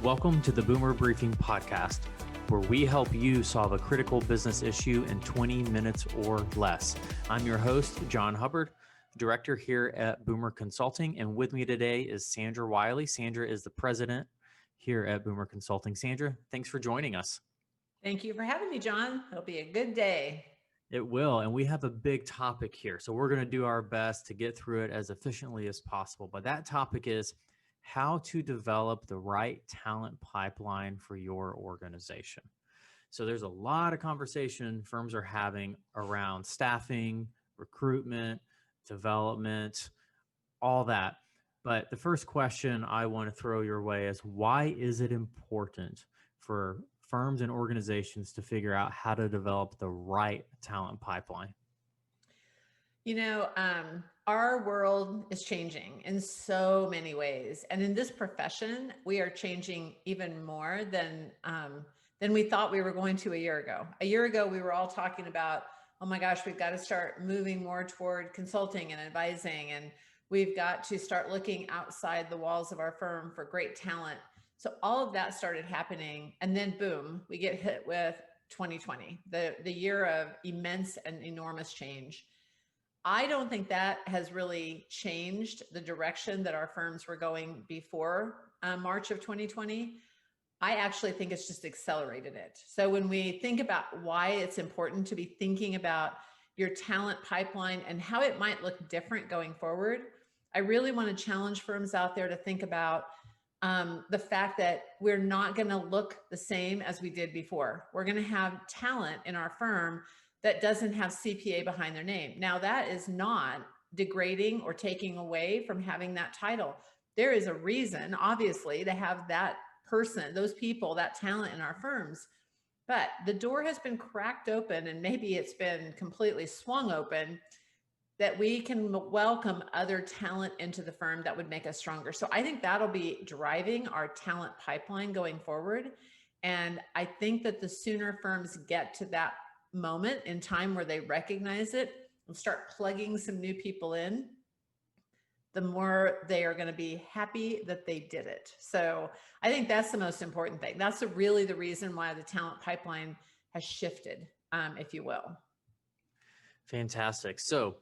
Welcome to the Boomer Briefing Podcast, where we help you solve a critical business issue in 20 minutes or less. I'm your host, Jon Hubbard, director here at Boomer Consulting, and with me today is Sandra Wiley. Sandra is the president here at Boomer Consulting. Sandra, thanks for joining us. Thank you for having me, John. It'll be a good day. It will, and we have a big topic here, so we're going to do our best to get through it as efficiently as possible. But that topic is how to develop the right talent pipeline for your organization. So there's a lot of conversation firms are having around staffing, recruitment, development, all that. But the first question I want to throw your way is, why is it important for firms and organizations to figure out how to develop the right talent pipeline? You know, our world is changing in so many ways. And in this profession, we are changing even more than we thought we were going to a year ago. A year ago, we were all talking about, oh my gosh, we've got to start moving more toward consulting and advising, and we've got to start looking outside the walls of our firm for great talent. So all of that started happening. And then boom, we get hit with 2020, the year of immense and enormous change. I don't think that has really changed the direction that our firms were going before March of 2020. I actually think it's just accelerated it. So when we think about why it's important to be thinking about your talent pipeline and how it might look different going forward, I really want to challenge firms out there to think about the fact that we're not going to look the same as we did before. We're going to have talent in our firm that doesn't have CPA behind their name. Now, that is not degrading or taking away from having that title. There is a reason, obviously, to have that person, those people, that talent in our firms. But the door has been cracked open, and maybe it's been completely swung open, that we can welcome other talent into the firm that would make us stronger. So I think that'll be driving our talent pipeline going forward. And I think that the sooner firms get to that moment in time where they recognize it and start plugging some new people in, the more they are going to be happy that they did it. So I think that's the most important thing. That's really the reason why the talent pipeline has shifted, if you will. Fantastic. So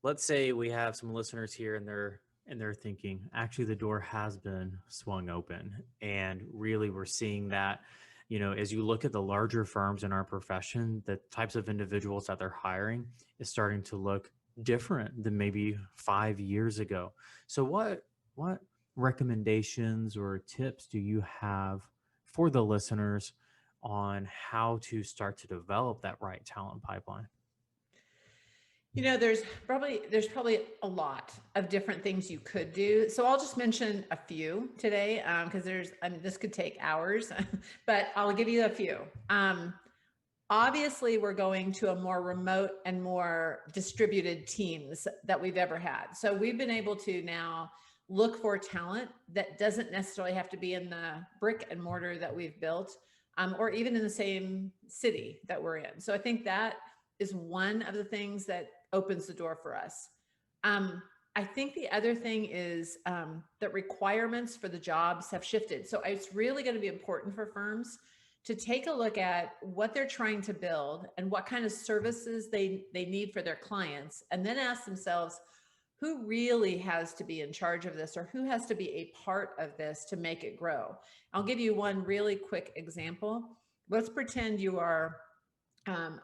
let's say we have some listeners here and they're thinking, actually, the door has been swung open. And really, we're seeing that, you know, as you look at the larger firms in our profession, the types of individuals that they're hiring is starting to look different than maybe 5 years ago. So what recommendations or tips do you have for the listeners on how to start to develop that right talent pipeline? You know, there's probably a lot of different things you could do. So I'll just mention a few today because this could take hours, but I'll give you a few. Obviously, we're going to a more remote and more distributed teams that we've ever had. So we've been able to now look for talent that doesn't necessarily have to be in the brick and mortar that we've built, or even in the same city that we're in. So I think that is one of the things that opens the door for us. I think the other thing is that requirements for the jobs have shifted. So it's really going to be important for firms to take a look at what they're trying to build and what kind of services they need for their clients, and then ask themselves, who really has to be in charge of this, or who has to be a part of this to make it grow? I'll give you one really quick example. Let's pretend you are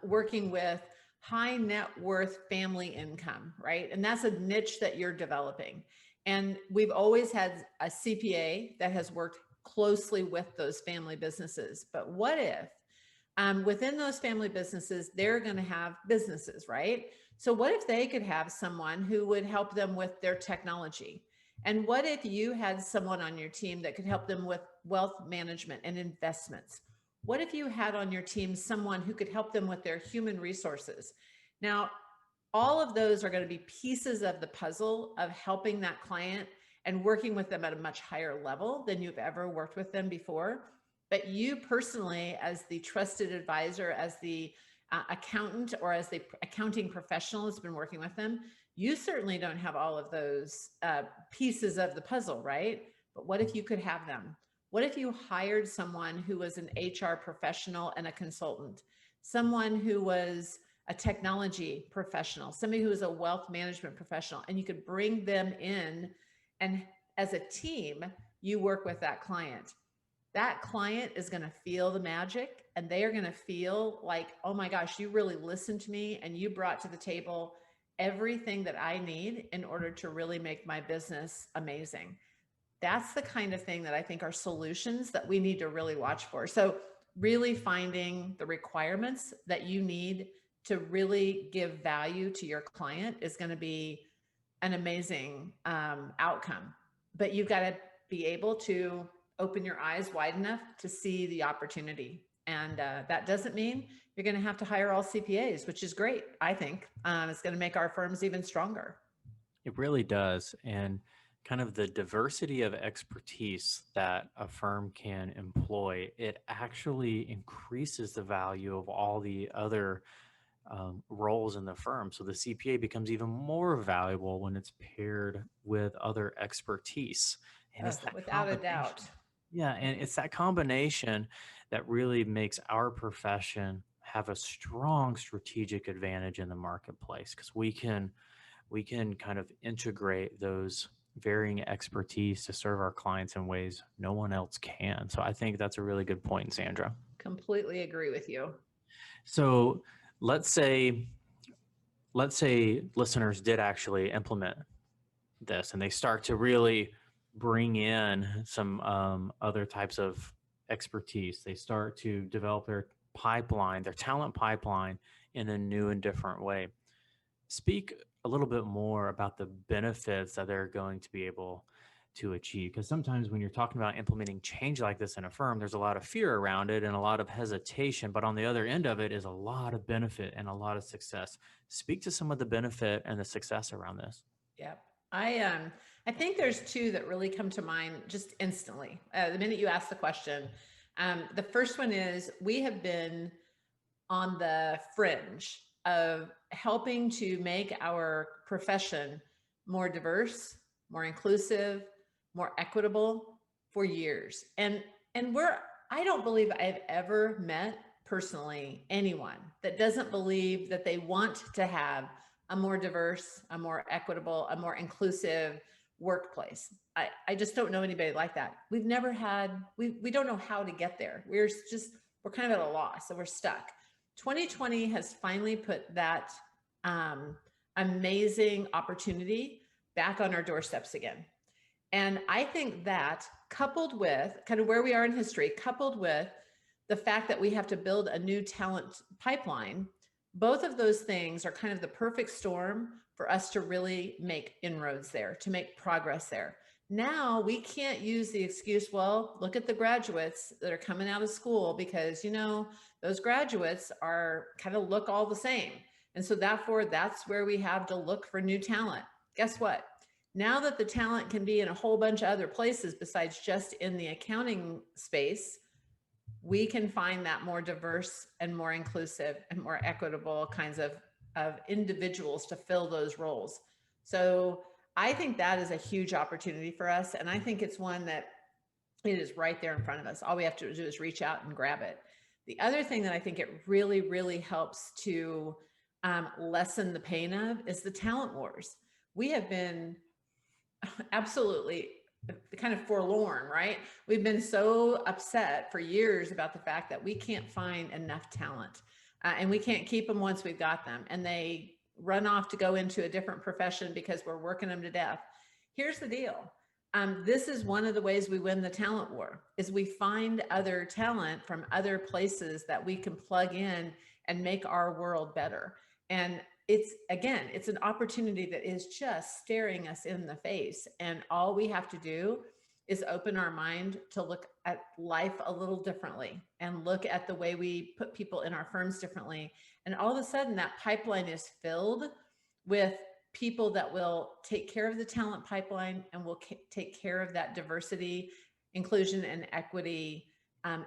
working with high net worth family income, right? And that's a niche that you're developing. And we've always had a CPA that has worked closely with those family businesses. But what if within those family businesses, they're going to have businesses, right? So what if they could have someone who would help them with their technology? And what if you had someone on your team that could help them with wealth management and investments? What if you had on your team someone who could help them with their human resources? Now, all of those are going to be pieces of the puzzle of helping that client and working with them at a much higher level than you've ever worked with them before. But you personally, as the trusted advisor, as the accountant, or as the accounting professional that's been working with them, you certainly don't have all of those pieces of the puzzle, right? But what if you could have them? What if you hired someone who was an HR professional and a consultant, someone who was a technology professional, somebody who was a wealth management professional, and you could bring them in, and as a team, you work with that client. That client is going to feel the magic, and they are going to feel like, oh my gosh, you really listened to me and you brought to the table everything that I need in order to really make my business amazing. That's the kind of thing that I think are solutions that we need to really watch for. So really finding the requirements that you need to really give value to your client is going to be an amazing outcome. But you've got to be able to open your eyes wide enough to see the opportunity. And that doesn't mean you're going to have to hire all CPAs, which is great. I think it's going to make our firms even stronger. It really does. And kind of the diversity of expertise that a firm can employ, it actually increases the value of all the other roles in the firm. So the CPA becomes even more valuable when it's paired with other expertise. And it's that Without a combination. doubt. Yeah, and it's that combination that really makes our profession have a strong strategic advantage in the marketplace, because we can kind of integrate those varying expertise to serve our clients in ways no one else can. So I think that's a really good point, Sandra. Completely agree with you. So let's say listeners did actually implement this and they start to really bring in some other types of expertise. They start to develop their pipeline, their talent pipeline, in a new and different way. Speak a little bit more about the benefits that they're going to be able to achieve. Because sometimes when you're talking about implementing change like this in a firm, there's a lot of fear around it and a lot of hesitation. But on the other end of it is a lot of benefit and a lot of success. Speak to some of the benefit and the success around this. Yep. I think there's two that really come to mind just instantly. The minute you ask the question, the first one is we have been on the fringe of helping to make our profession more diverse, more inclusive, more equitable for years. And I don't believe I've ever met personally anyone that doesn't believe that they want to have a more diverse, a more equitable, a more inclusive workplace. I just don't know anybody like that. We've never had, we don't know how to get there. We're kind of at a loss, so we're stuck. 2020 has finally put that amazing opportunity back on our doorsteps again. And I think that, coupled with kind of where we are in history, coupled with the fact that we have to build a new talent pipeline, both of those things are kind of the perfect storm for us to really make inroads there, to make progress there. Now we can't use the excuse, well, look at the graduates that are coming out of school, because, those graduates are kind of look all the same. And so therefore, that's where we have to look for new talent. Guess what? Now that the talent can be in a whole bunch of other places besides just in the accounting space, we can find that more diverse and more inclusive and more equitable kinds of individuals to fill those roles. So I think that is a huge opportunity for us. And I think it's one that it is right there in front of us. All we have to do is reach out and grab it. The other thing that I think it really, really helps to lessen the pain of is the talent wars. We have been absolutely kind of forlorn, right? We've been so upset for years about the fact that we can't find enough talent and we can't keep them once we've got them, and they run off to go into a different profession because we're working them to death. Here's the deal. This is one of the ways we win the talent war, is we find other talent from other places that we can plug in and make our world better. And it's an opportunity that is just staring us in the face. And all we have to do is open our mind to look at life a little differently and look at the way we put people in our firms differently. And all of a sudden that pipeline is filled with people that will take care of the talent pipeline and will take care of that diversity, inclusion, and equity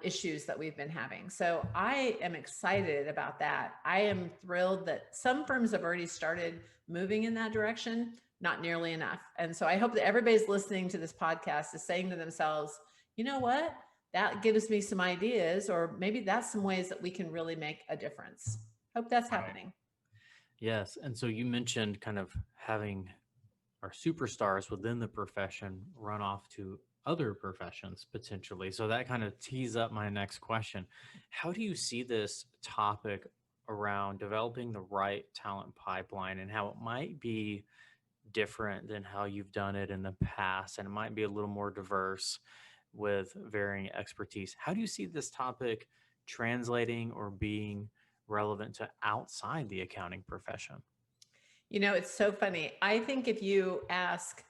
issues that we've been having. So I am excited about that. I am thrilled that some firms have already started moving in that direction, not nearly enough. And so I hope that everybody's listening to this podcast is saying to themselves, you know what? That gives me some ideas, or maybe that's some ways that we can really make a difference. Hope that's Right. happening. Yes. And so you mentioned kind of having our superstars within the profession run off to other professions potentially. So that kind of tees up my next question. How do you see this topic around developing the right talent pipeline and how it might be different than how you've done it in the past? And it might be a little more diverse with varying expertise. How do you see this topic translating or being relevant to outside the accounting profession? You know, it's so funny. I think if you ask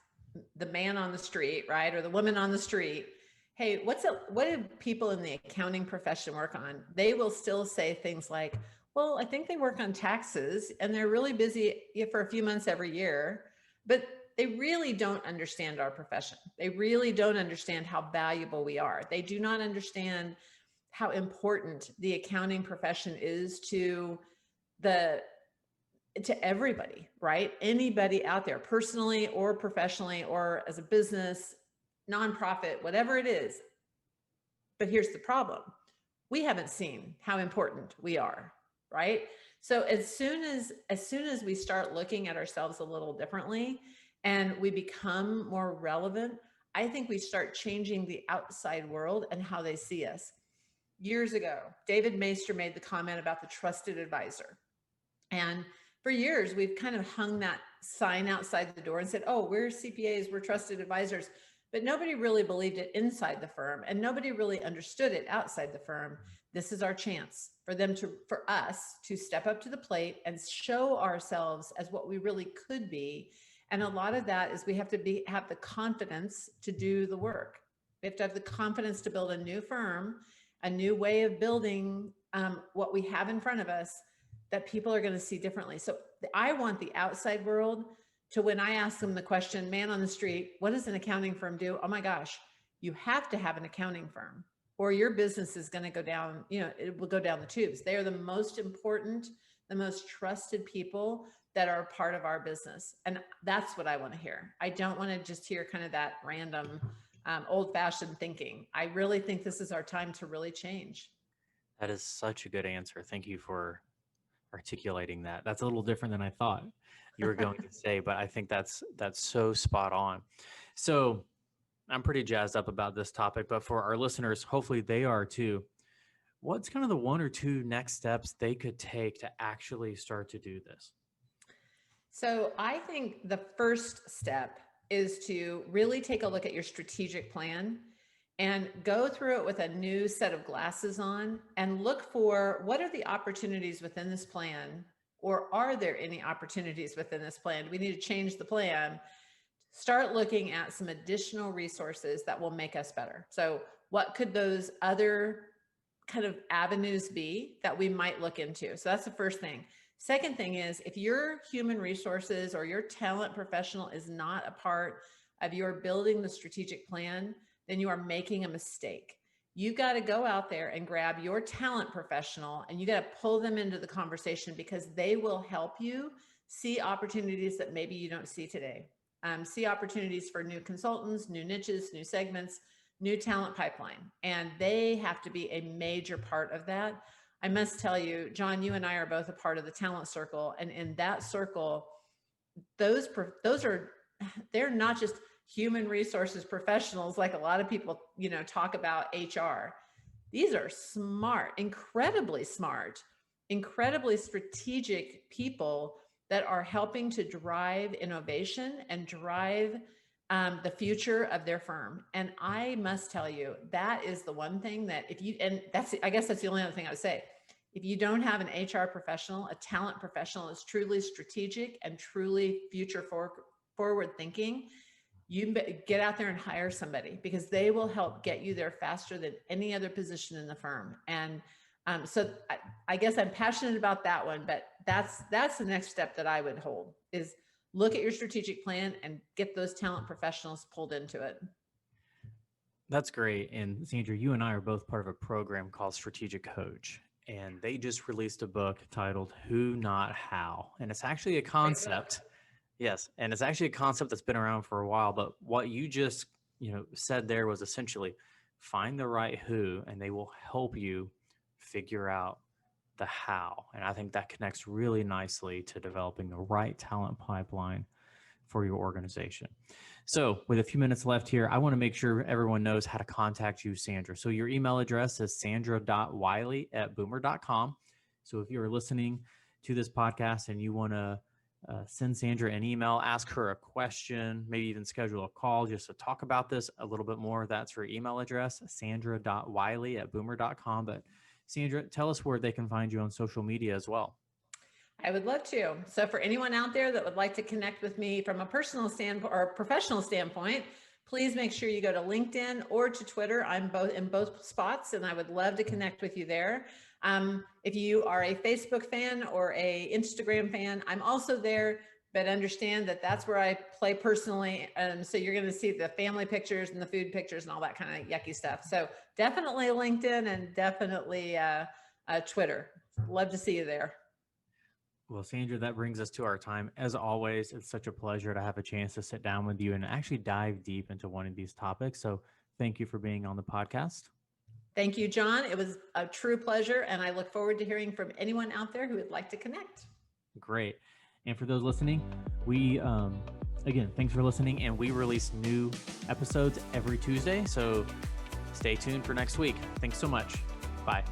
the man on the street, right, or the woman on the street, hey, what do people in the accounting profession work on? They will still say things like, well, I think they work on taxes and they're really busy for a few months every year, but they really don't understand our profession. They really don't understand how valuable we are. They do not understand how important the accounting profession is the to everybody, right? Anybody out there, personally or professionally or as a business, nonprofit, whatever it is. But here's the problem. We haven't seen how important we are, right? So as soon as we start looking at ourselves a little differently and we become more relevant, I think we start changing the outside world and how they see us. Years ago, David Maister made the comment about the trusted advisor. And for years, we've kind of hung that sign outside the door and said, oh, we're CPAs, we're trusted advisors. But nobody really believed it inside the firm, and nobody really understood it outside the firm. This is our chance for us to step up to the plate and show ourselves as what we really could be. And a lot of that is we have to have the confidence to do the work. We have to have the confidence to build a new firm, a new way of building what we have in front of us that people are going to see differently. So I want the outside world to, when I ask them the question, man on the street, what does an accounting firm do? Oh my gosh, you have to have an accounting firm or your business is going to go down, it will go down the tubes. They are the most important, the most trusted people that are part of our business. And that's what I want to hear. I don't want to just hear kind of that random old fashioned thinking. I really think this is our time to really change. That is such a good answer. Thank you for articulating that. That's a little different than I thought you were going to say, but I think that's so spot on. So I'm pretty jazzed up about this topic, but for our listeners, hopefully they are too. What's kind of the one or two next steps they could take to actually start to do this? So I think the first step is to really take a look at your strategic plan and go through it with a new set of glasses on and look for what are the opportunities within this plan, or are there any opportunities within this plan? We need to change the plan. Start looking at some additional resources that will make us better. So what could those other kind of avenues be that we might look into? So that's the first thing. Second thing is, if your human resources or your talent professional is not a part of your building the strategic plan, then you are making a mistake. You've got to go out there and grab your talent professional and you got to pull them into the conversation because they will help you see opportunities that maybe you don't see today. See opportunities for new consultants, new niches, new segments, new talent pipeline. And they have to be a major part of that. I must tell you, Jon, you and I are both a part of the talent circle. And in that circle, they're not just human resources professionals like a lot of people, talk about HR. These are smart, incredibly strategic people that are helping to drive innovation and drive the future of their firm. And I must tell you, that is the one thing that I guess that's the only other thing I would say. If you don't have an HR professional, a talent professional is truly strategic and truly future forward thinking, you get out there and hire somebody because they will help get you there faster than any other position in the firm. And so I guess I'm passionate about that one, but that's the next step that I would hold is look at your strategic plan and get those talent professionals pulled into it. That's great. And Sandra, you and I are both part of a program called Strategic Coach, and they just released a book titled Who Not How. And it's actually a concept. Yes. And it's actually a concept that's been around for a while. But what you just, said there was essentially find the right who, and they will help you figure out the how. And I think that connects really nicely to developing the right talent pipeline for your organization. So with a few minutes left here, I want to make sure everyone knows how to contact you, Sandra. So your email address is sandra.wiley@boomer.com. So if you're listening to this podcast and you want to send Sandra an email, ask her a question, maybe even schedule a call just to talk about this a little bit more, that's her email address, sandra.wiley@boomer.com. But Sandra, tell us where they can find you on social media as well. I would love to. So for anyone out there that would like to connect with me from a personal standpoint or professional standpoint, please make sure you go to LinkedIn or to Twitter. I'm in both spots, and I would love to connect with you there. If you are a Facebook fan or a Instagram fan, I'm also there, but understand that that's where I play personally. So you're going to see the family pictures and the food pictures and all that kind of yucky stuff. So definitely LinkedIn and definitely Twitter. Love to see you there. Well, Sandra, that brings us to our time. As always, it's such a pleasure to have a chance to sit down with you and actually dive deep into one of these topics. So thank you for being on the podcast. Thank you, John. It was a true pleasure, and I look forward to hearing from anyone out there who would like to connect. Great. And for those listening, we, again, thanks for listening, and we release new episodes every Tuesday. So stay tuned for next week. Thanks so much. Bye.